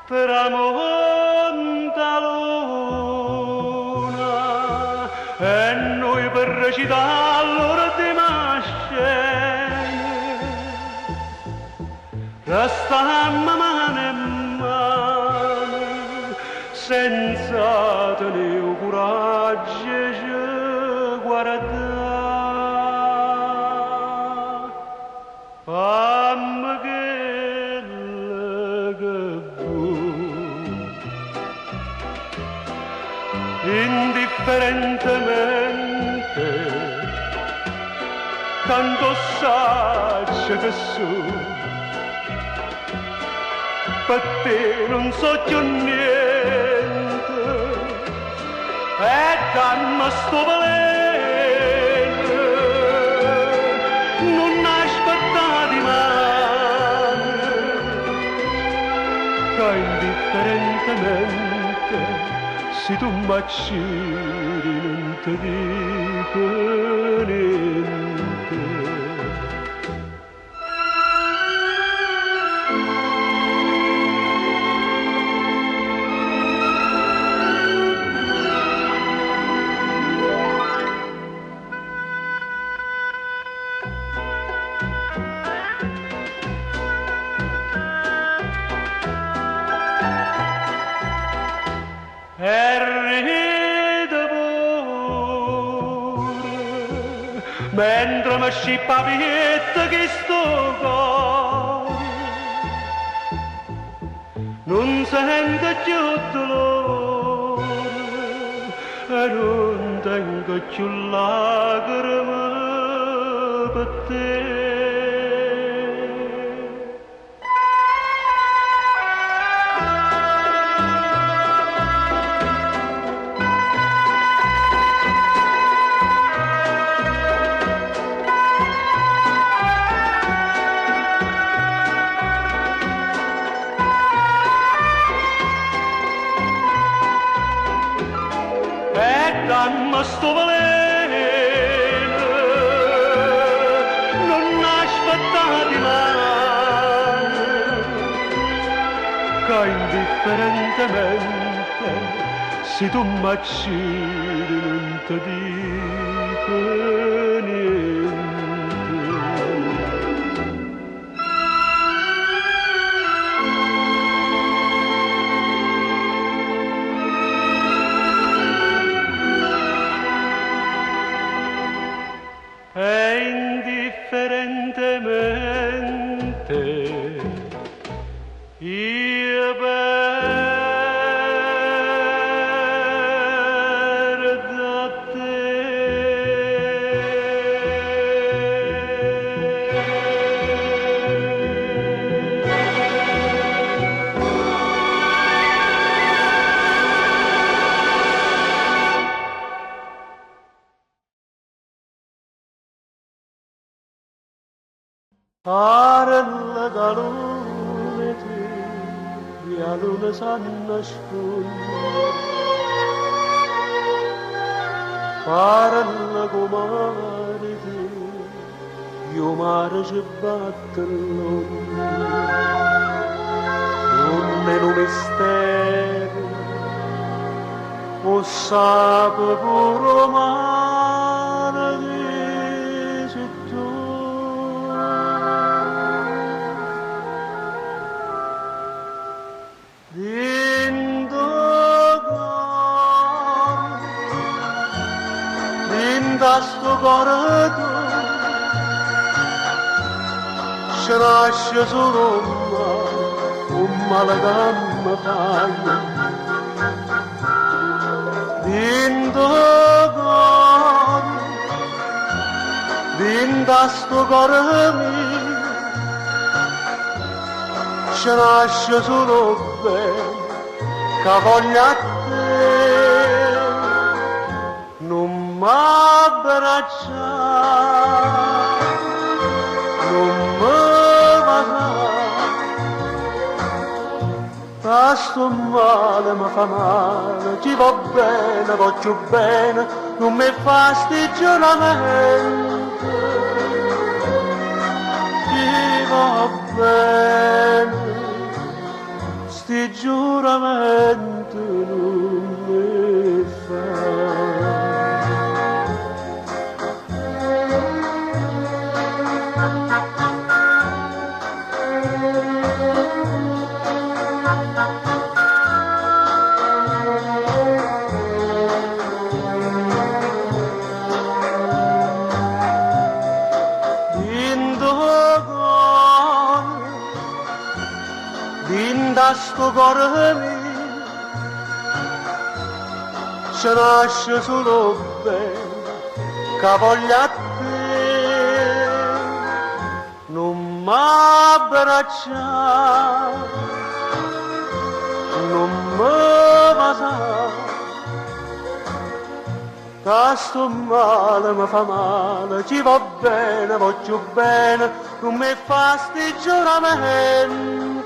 tramonta luna e noi per recitarlo di mascene restammo mano in mano senza tenere coraggio di guardare. Fammi quella che vuoi, indifferentemente, tanto saggio che so, per te non so più niente, e dammi sto valente, non aspettati mai, che indifferentemente, se tu m'acciri non ti dico niente. E ride pure mentre mi scippa pietta che sto cuore non sente più dolore e non tengo più lacrime per te. Dammi sto veleno, non aspettati mai, che indifferentemente, se tu m'accidi non ti dico niente. E indifferentemente io perdo te. Parla da luna te, la luna s'anna sfonda. Parla con mare te, io mare ci batte l'onda. Non è un mistero, o sape pure mare che c'è tu. Da sto cuore tu ci nasce solo un male che mi fai dentro cuore da sto cuore mio ci nasce solo bene che voglio a te. Non m'abbracciare, non mi baciare, sto male mi fa male, ci va bene, voglio bene, non mi fastidio la mente, ci va bene, sti giuramenti non mi fa. Da sto cuore mio se nasce solo bene che voglia a te non m'abbraccia non mi basa che sto male mi fa male ci va bene voglio bene non mi fa sti giuramenti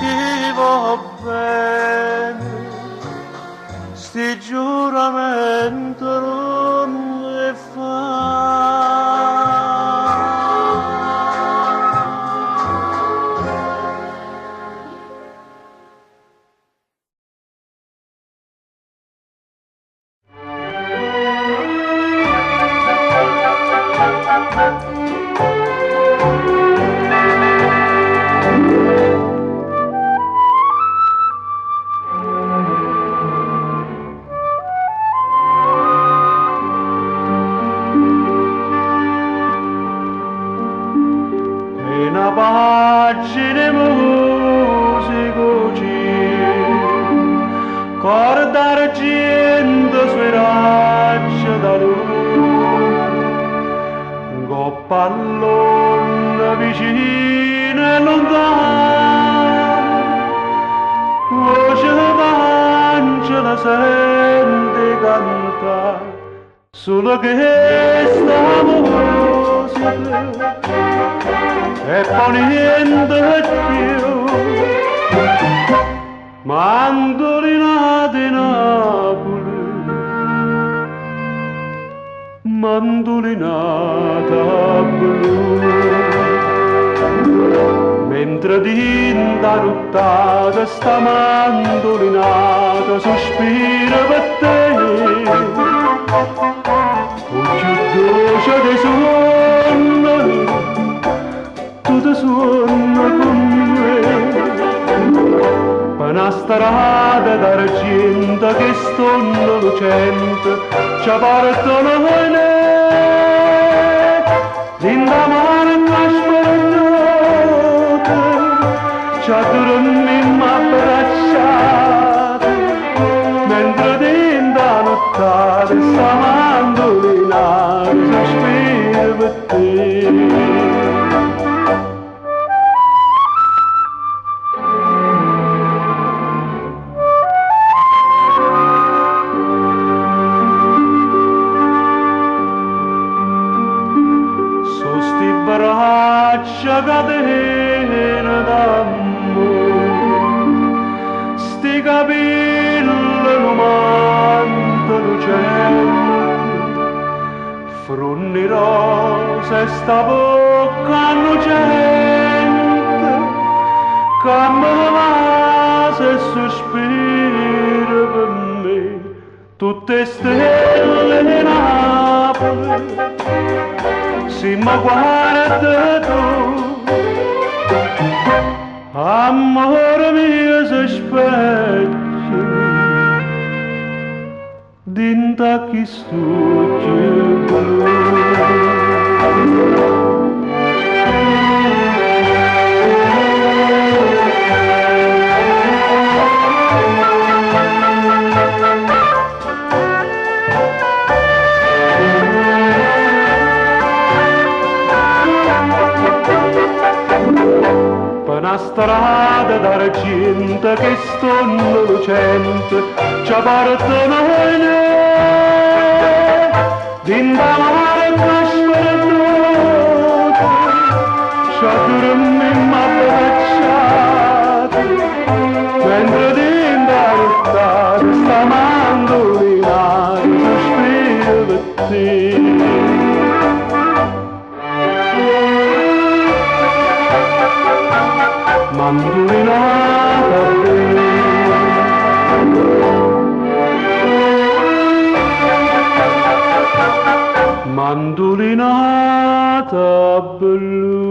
ci va bene, sti giuramenti non mi fa. Pagine musicoci, corde d'argento sui raggi da luce, coppallone vicino e lontano, voce d'angelo sente cantare, solo che sta musica e poi niente più mandolina di Napoli mandolinata blu mentre dinda nottata sta mandolinata sospira per te un più dolce dei suoni tutto suona con me per una strada d'argento che stonno lucente ci partono noi l'inda mare una spagnota ci dormimmo abbracciati mentre dinda nottata sta mandolina sospira per te. Braccia catene d'amore, sti capelli lumante lucenti, frunni rose sta bocca innocente, che mi va se sospira per me, tutte stelle di Napoli. Se mi guarda tu, amore mio si specchia dinta chi stucci blu. Una strada d'argento che stonno lucente ci partono noi dinda mare una sperduta ci dormimmo abbracciati mentre dinda nottata sta mandolina sospira per te. Mandolina Mandolinata blu.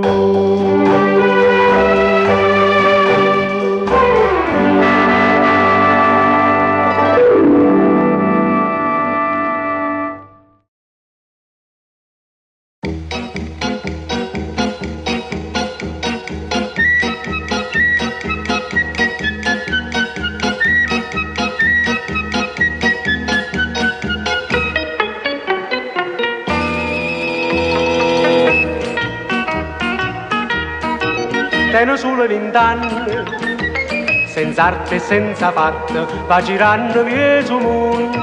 Teno solo 20 anni, senza arte e senza fatto, va girando via sul mondo.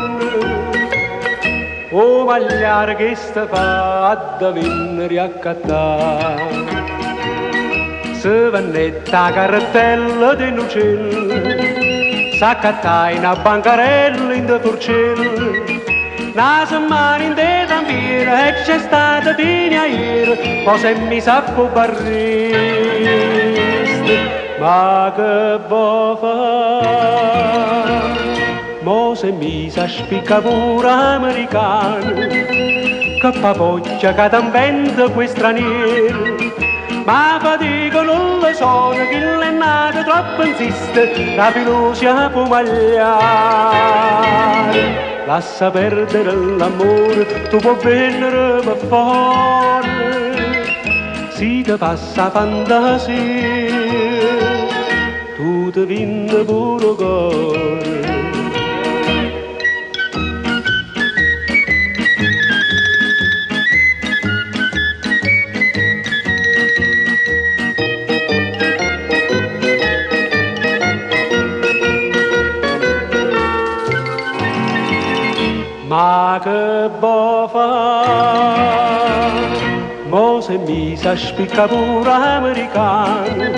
Oh, magliare che sta fa a venire a cattare. Se vannetta cartella dell'uccello, s'accatta in una bancarella in de porcello. Una settimana in te tampiera e c'è stata fino a ieri, poi se mi sappo barristi, ma che vuoi fare? Mo se mi sa spicca pure americano, che papocchia che t'inventa quei stranieri. Ma fatica non lo so, che l'è nato troppo insiste, la fiducia può magliare. Lascia perdere l'amore, tu puoi venire per fuori. Si ti passa fantasia, tu ti vinni pure cuore. Ma che vuoi fare? Mo se mi sa spicca pure americano,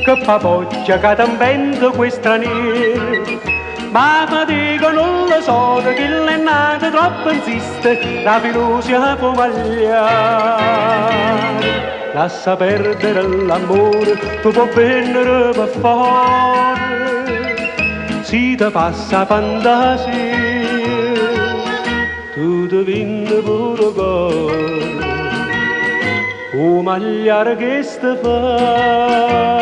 che papocchia che t'inventa quei stranieri. Ma fatica non lo so, che l'è nato troppo insiste, la fiducia può magliare. Lascia perdere l'amore, tu puoi venire per fuori. Si ti passa fantasia, tu ti vinni pure cuore, o magliare che sta fa.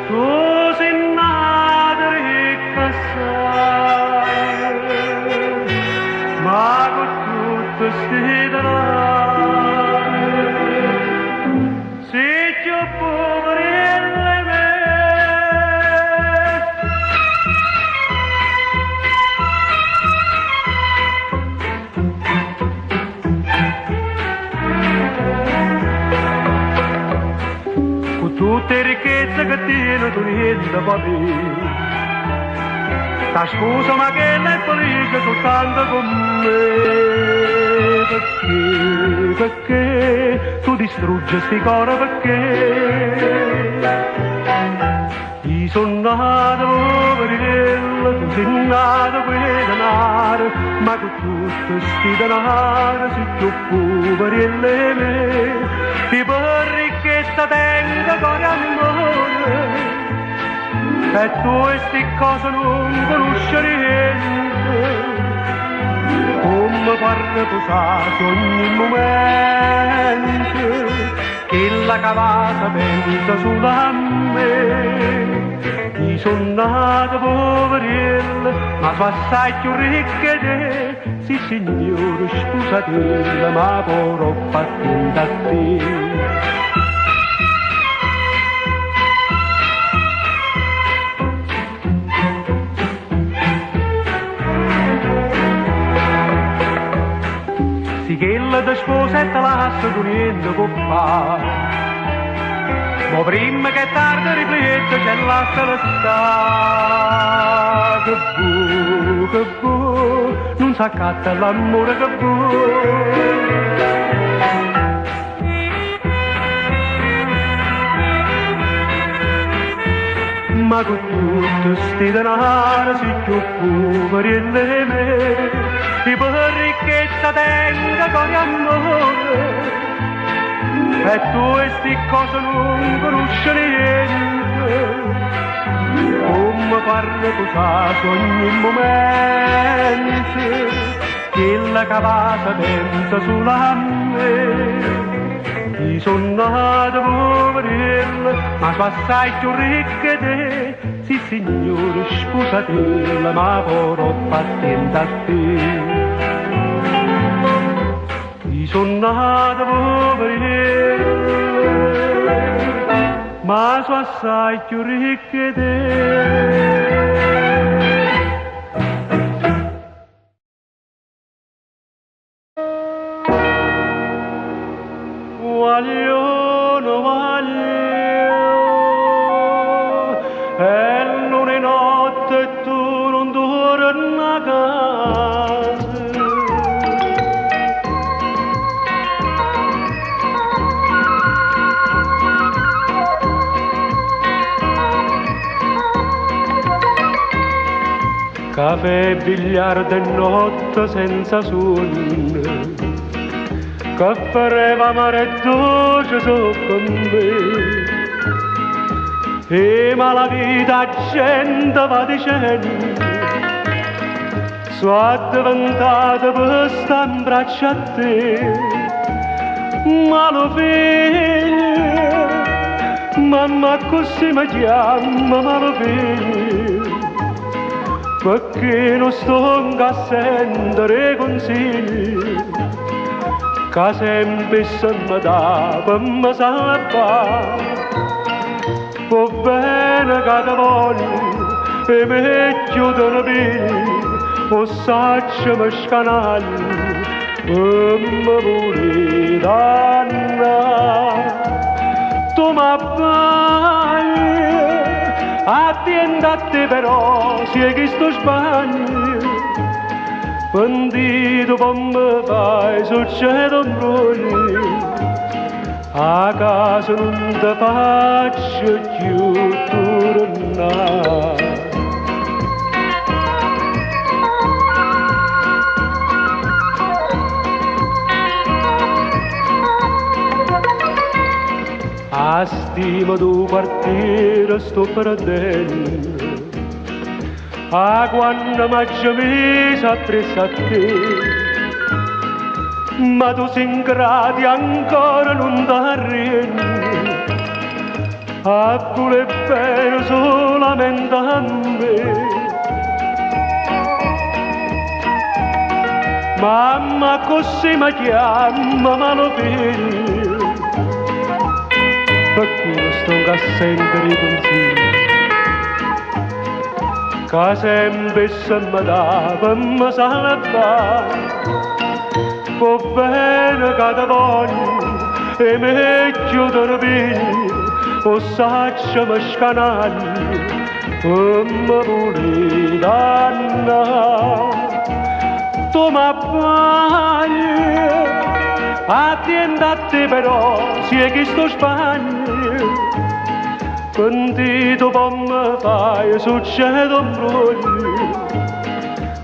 tu sei nata ricca assai, ma con tutto sti denari, sei più poverella me. Con tutte le ricchezze che tieni tu niente va bene, ta scusa ma che lei è felice soltanto con me. Perché tu distruggi sti cuore, perché io sono nato poverello, tu sei nato per denaro, ma con tutto sti denaro sei più poverello e me. Ti per ricchezza tengo cuore amore, e tu sti cose non conosci niente, come guarda posare ogni momento, che la cavata pensa solo a me. Io sono nato poverello, ma sono assai più ricca di te, sì signore scusatela, ma vorrò partire da te. Sì che la tua sposa e te lascia tu niente può fare, ma prima che tardi riflette c'è lasciala stare. Che buono, non s'accatta l'amore che buono. Ma con tutto sti denaro sei più poverello e me, e per ricchezza tengo cuore amore, e tu e sti cose non conosci niente, come parli così ogni momento, che la cavata pensa solo a me. Io sono nato poverello, ma sono assai più ricca di te, sì signore scusatela, ma vorrò partire da te. Io sono nato poverello, ma sono assai più ricca di te. Guaglione, guaglione, e non è notte e tu non torni a casa. Caffè, biliardo e notte senza sonno, che fareva mare e dolce su con me. E ma la vita gente va dicendo, sono diventata per stare in braccio a te. Ma lo figlio, mamma così mi chiama, ma lo figlio, perché non sto a sentire consigli, che sempre se mi dà per mi salvare. Va bene che ti voglio e meglio te ne pigli, o sacciami scanagli per mi vuole dannare. Tu mi abbagli, attenti a te però, se che sto sbaglio, bandito come fai sul cielo brogli, a casa non ti faccio più tornare. A stima tu quartiere sto perdendo, a quando m'ha messo appresso a te, ma tu sei ingrati ancora non t'arrendi, pure bene solamente a me. Mamma così mi chiama Malofini, perché non sto a sentere i consigli, che sempre se mi dava mi salva. Va bene che ti voglio e meglio dormire, o saccia mi scanagli, e mi vuole dannare. Tu mi abbagli, attenta a te però, si è che sto Spagna, quando tu mi fai succede un broglio,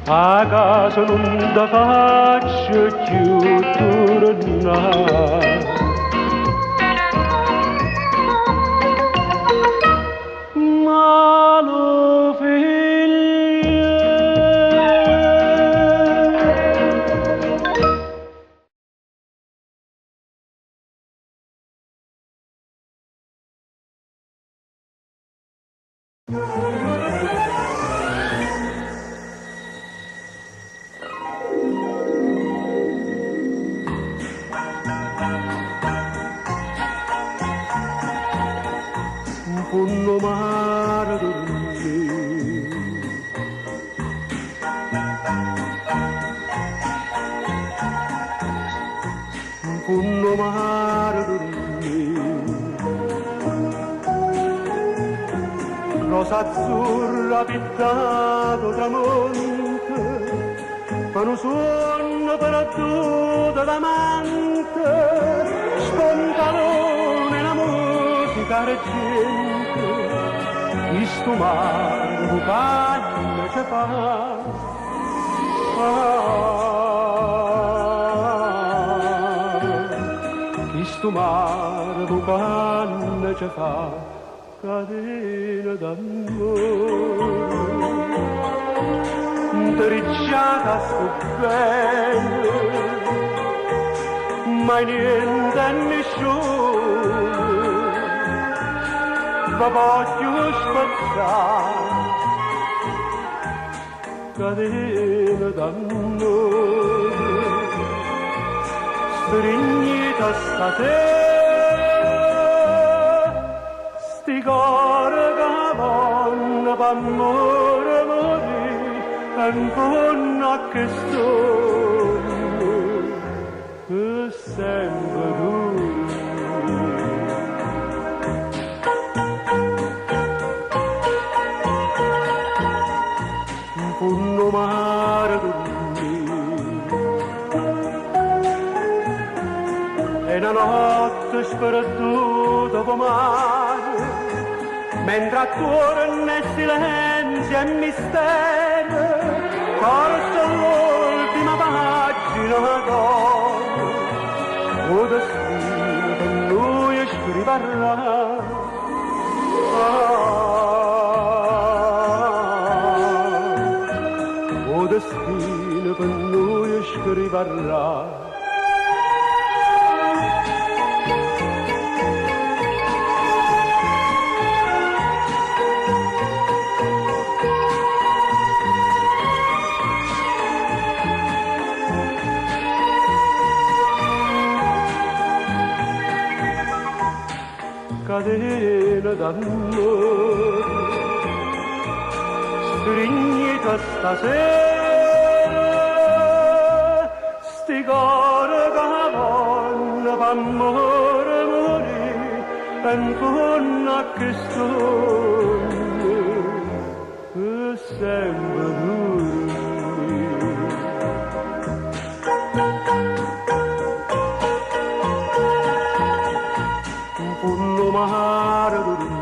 a casa non ti faccio più tornare. Ma lo un mare dormire, un mare dormire, rosa azzurra pittato tramonte, con un suono perduto d'amante, spontanone la musica reggente. Isto mare bucaglia che fa, isto mare bucaglia che fa, catena d'amore. Intrecciata sto bene, ma niente a nessuno, ma voglio spazzare, catena d'amore, stringita stasera, sti cuore che vanno d'amore morì, ancora che sogno, che sempre tu. Un mare dormire e una notte sperduta dopo mare, mentre attorno nel silenzio e mistero forse l'ultima pagina d'oro, o destino per noi scriverà. O destino per noi scriverà. Catena d'amore, stringita stasera, sti cuore che vanno d'amore morì, ancora che sogno, che sempre duri. Un mare dormire,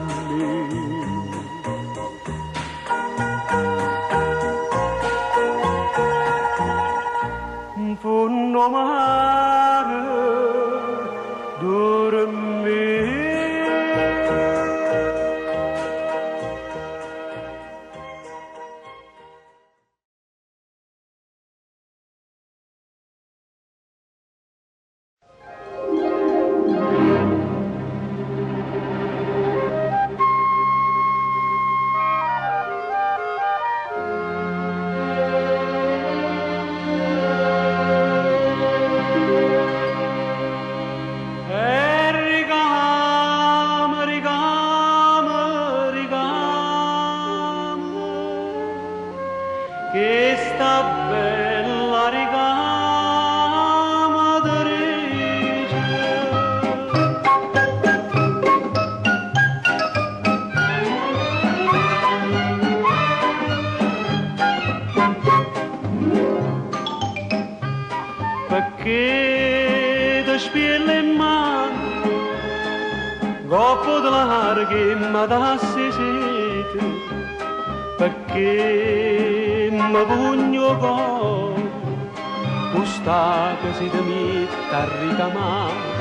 un mare dormire. che sta bella ricamatrice. Perché ti spiella in mano coppo di larghe ma dassi sete, perché mi pugno con questa che si ti mette a ricamare.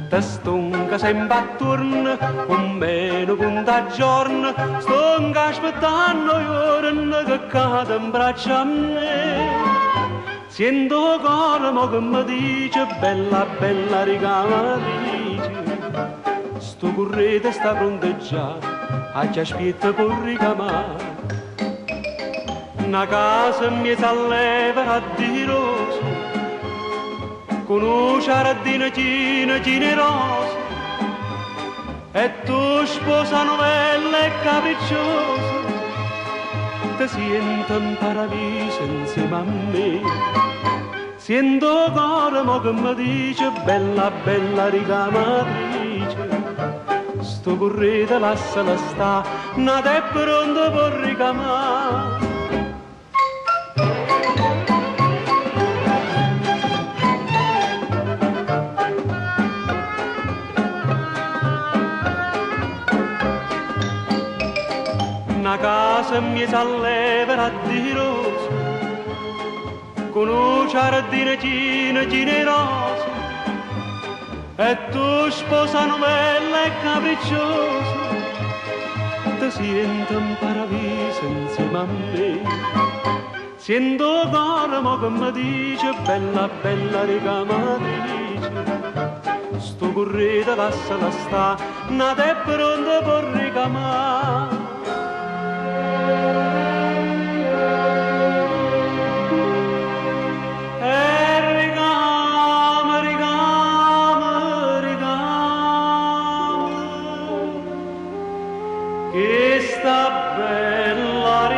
Ti stonca sempre attorno, con meno punta giorno, stonca aspettando i giorni che cade in braccio a me. Sento cuore mo che mi dice bella bella ricamatrice, sto correte sta pronto già, a già aspetta per ricamare. Una casa mi s'alleva di rose, con un giardino generoso, e tu sposa novella e capricciosa, ti sento in paradiso insieme a me. Sento cuore mo che mi dice bella bella ricamatrice, sto correte lasciala sta, nata è pronta per ricamare. Una casa mi s'alleva di rose, con un giardino generoso, e tu sposa novella e capricciosa, ti sento in paradiso insieme a me. Sento cuore mo che mi dice bella bella ricamatrice, sto correte lasciala sta, nata è pronta per ricamare. Che sta bella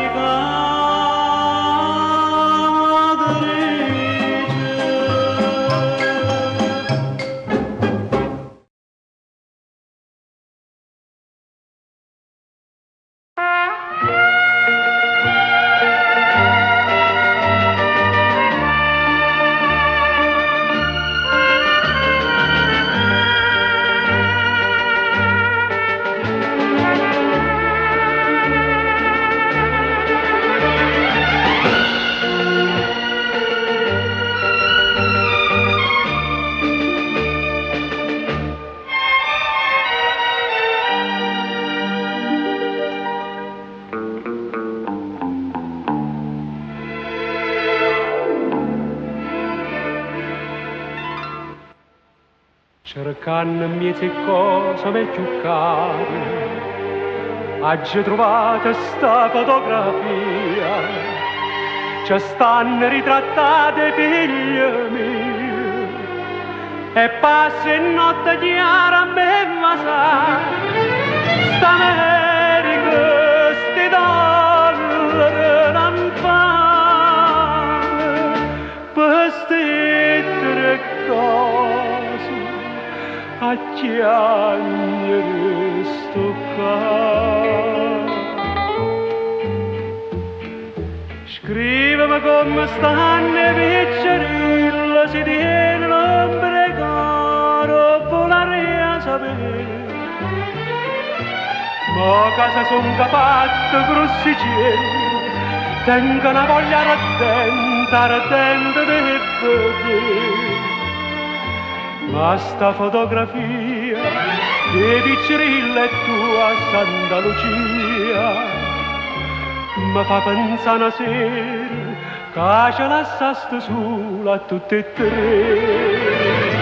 cercando miete cosa me più care, oggi trovata sta fotografia, ci stanno ritrattate figlie mie, e passa in notte chiara a me va sa, sta America, sti dollari non fanno, per sti tre cose, a chiagnere sto cuore. Scrivimi come stanno i piccerille, si tiene pregare, volare a sapere. Ma casa son capatte grossi cieli, tengo una voglia ardente di vedere. Ma sta fotografia di piccerilla è tua Santa Lucia, mi fa pensare una sera che ce lasciaste sola a tutte e tre.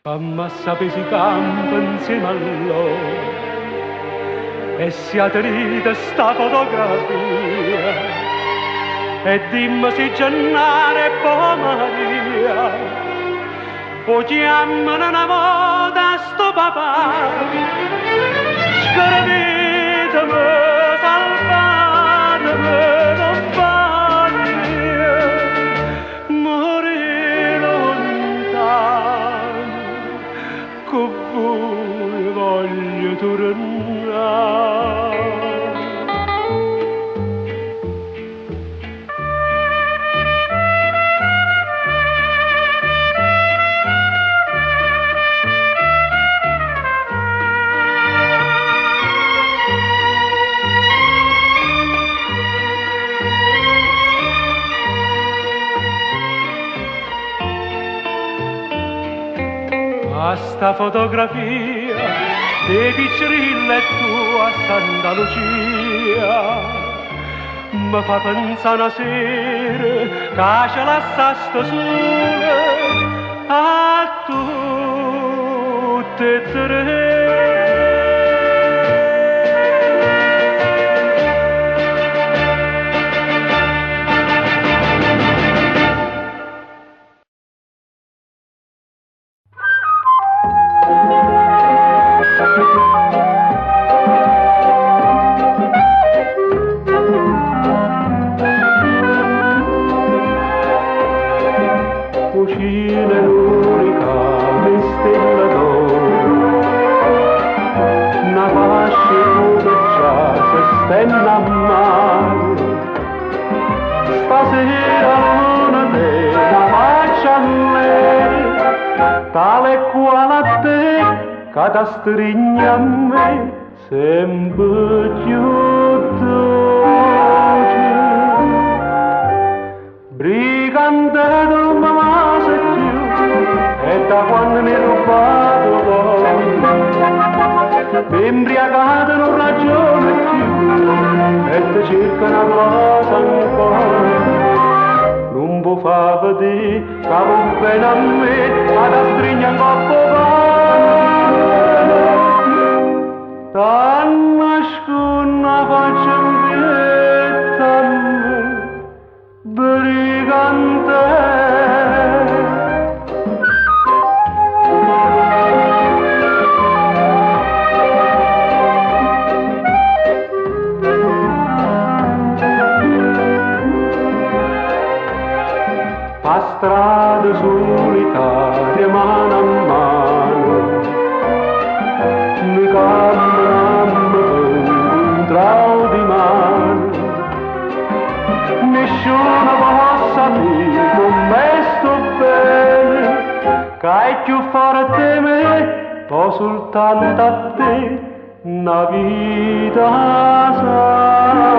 Ammassa si campa insieme a loro e si aderita sta fotografia e dimmi se Gennaro e poi Maria poi chiamano una volta sto papà scaravitami, salvatemi, non farmi morire lontano con voi voglio tornare. A sta fotografia dei piccirille tu a Santa Lucia mi fa pensare una sera che ce lasciaste sole a tutte e tre. Cucina l'unica stella d'oro, una fascia come già si stende a mare. Stasera luna te la faccia a me, tale quale a te, che ti stringe a me, sempre più dolce. Brigante non mi mase più, e da quando mi hai rubato l'oro, imbriacato non ragione più, e ti cerca una cosa ancora. Non può far vedere che va bene a me, ma ti stringe un coppo pane. Ti nascondo una faccia inquieta a me, brigante. A strada solitaria mano a mano mi cambiamo incontrao di mano, nessuno può sapere come sto bene, che è più forte di me, ho soltanto a te una vita sana.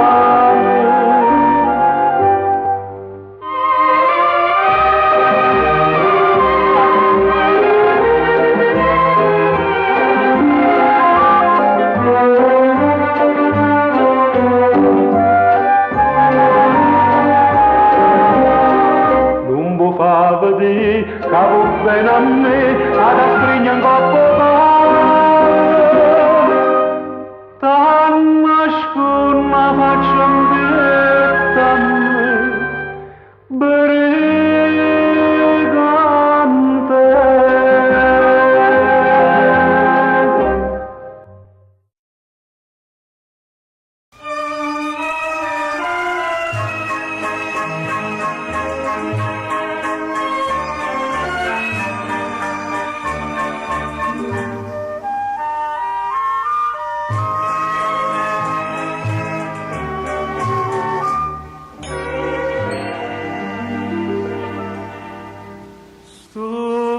Che va bene a me, ad stringe un coppo pane. Ti nascondo una faccia inquieta a me, brigante.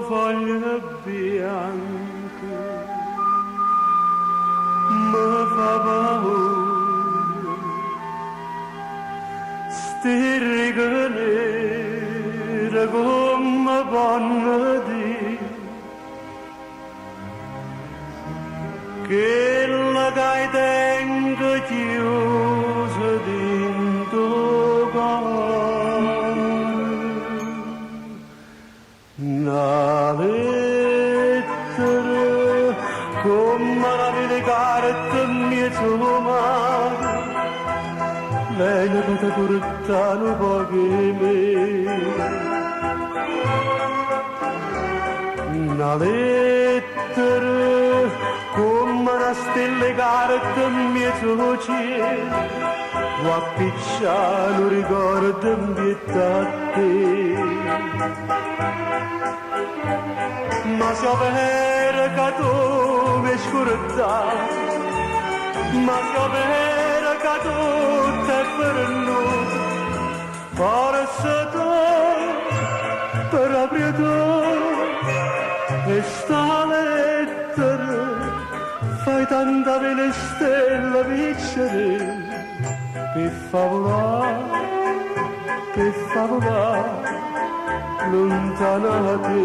Foglie bianche mi fa paura, sti righe nere come vanno di che la gai tengo chiusa dentro cuore. Na mezzo mare, lei ne poteva portare un po' che me. Una lettera come una stella carta in mezzo cielo, può appicciare un ricordo in a te. Ma se vera che tu mi scordavi, ma se vera che tu ti perduto, forse tu, proprio tu, e sta lettera fai tanta belle stelle vincere per favolare lontana da te.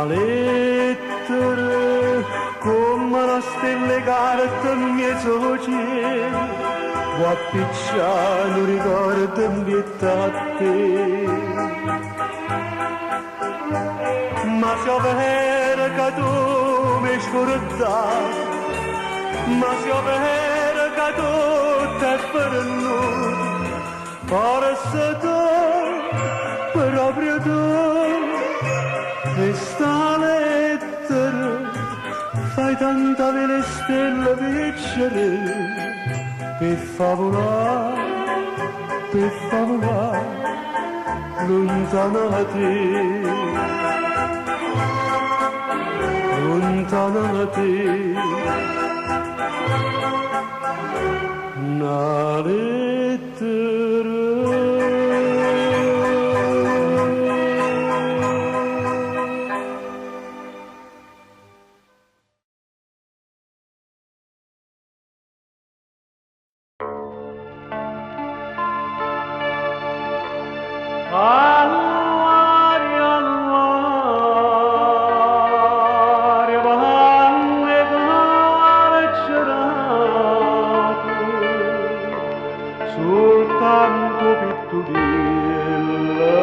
Lettera come una stella carta in mezzo cielo, può appicciare un ricordo in a te. Ma se vera che tu mi scordavi, ma se vera che tu ti perduto, forse tu, proprio tu, e sta lettera fai tanta belle stelle vincere per favolare lontana da te, lontana da te. Una lettera soltanto pitturilla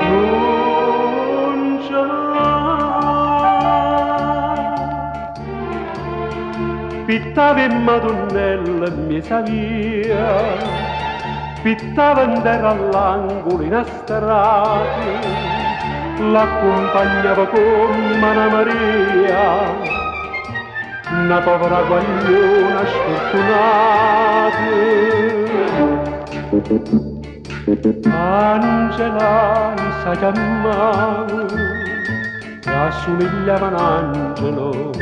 non ce l'ha. Pittava in Madonnella mi savia, pittava in terra all'angolo innastrati, l'accompagnava come Anna Maria, una povera guagliona sfortunata. Angela sa chiamare, assomigliava un angelo.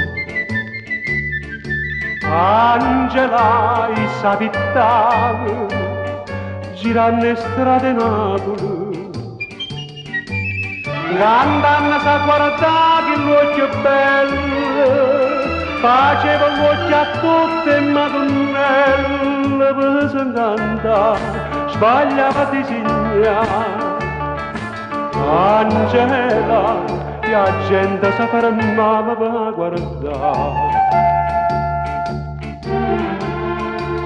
Angela sa pittare, girando le strade Napoli. Cantando sa guardare che l'occhio è bello, faceva l'occhio a tutte Madonnelle, per se incantare, sbagliava di disegnare. Angela, la gente si fermava per guardare.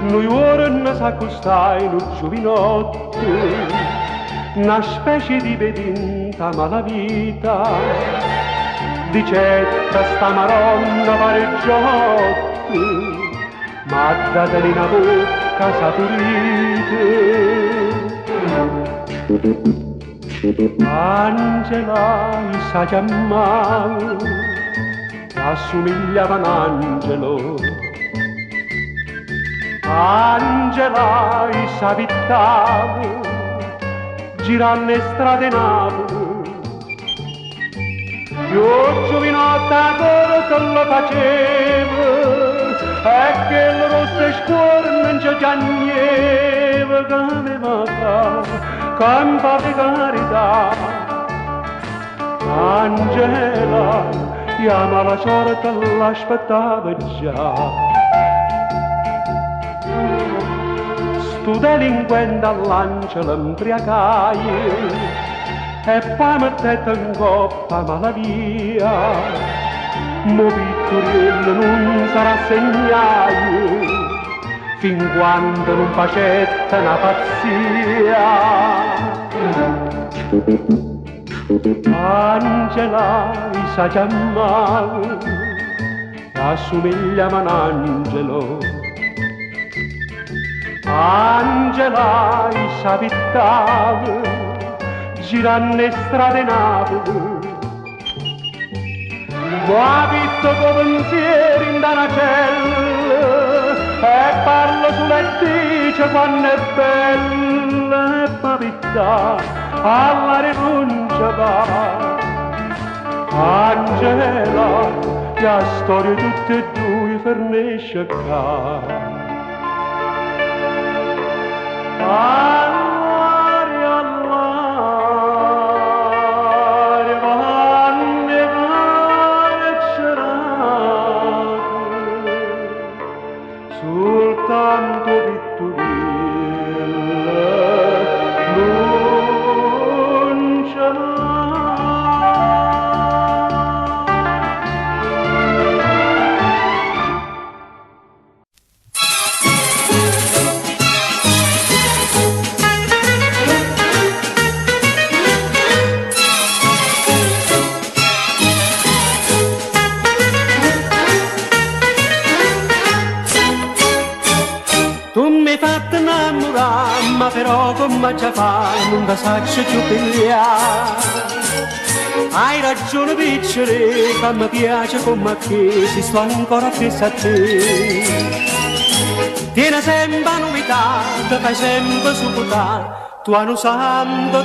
Noi ora ne s'accostai, noi giovinotti, una specie di pedinta malavita, dicetta sta maronna pareggiotti, ma dateli una bocca saturite. Angela sa chiamare, assomigliava un angelo. Angela sa pittare, girando le strade Napoli. Io giovinotta ancora te lo facevo, e che le rosse scuole non ci piangeva, che aveva campa di carità. Angela, chiama la sorte, l'aspettava già. Tu delinquente all'ancia l'imbriacai e poi mettete in coppa malavia, mo Vittoriello non sarà segnaio, fin quando non facetta una pazzia. Angela, sa chiamare, assomiglia a un angelo. Angela, sa pittava, girando strade Napoli. Ma vitto con pensieri in danacella e parlo sulle dice quando è bella e papità alla rinuncia va. Angela, la storia tutte e due fernisce qua. Soltanto Vittoriella non ce l'ha. Tu mi hai fatto innamorare, ma però come già fa, non ti saccio più pigliare. Hai ragione piccere, che mi piace come che si sto ancora appresso a te. Tieni sempre novità, ti fai sempre supportare, tuo santo,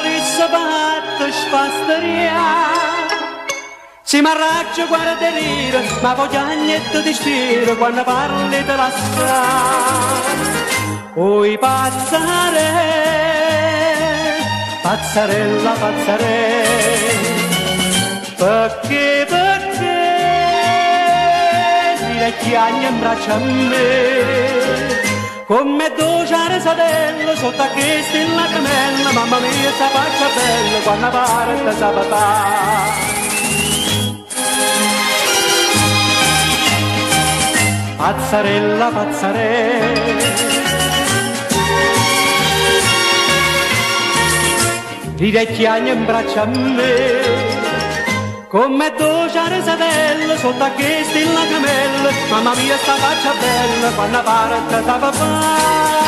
lì batte spasteria. Si m'arraggio guarda rire, ma voglio agnetto di stire quando parli della strada. Oi pazzare, pazzarella, perché dire chi agna in braccio a me. Come dolce satella sotto a che stella camella, mamma mia sta faccia bella quando parte sabatà. Pazzarella, dire chi agna in braccio a me. Come dolce satella sotto a che stella camella, mamma mia sta faccia bella quando parte sa papà.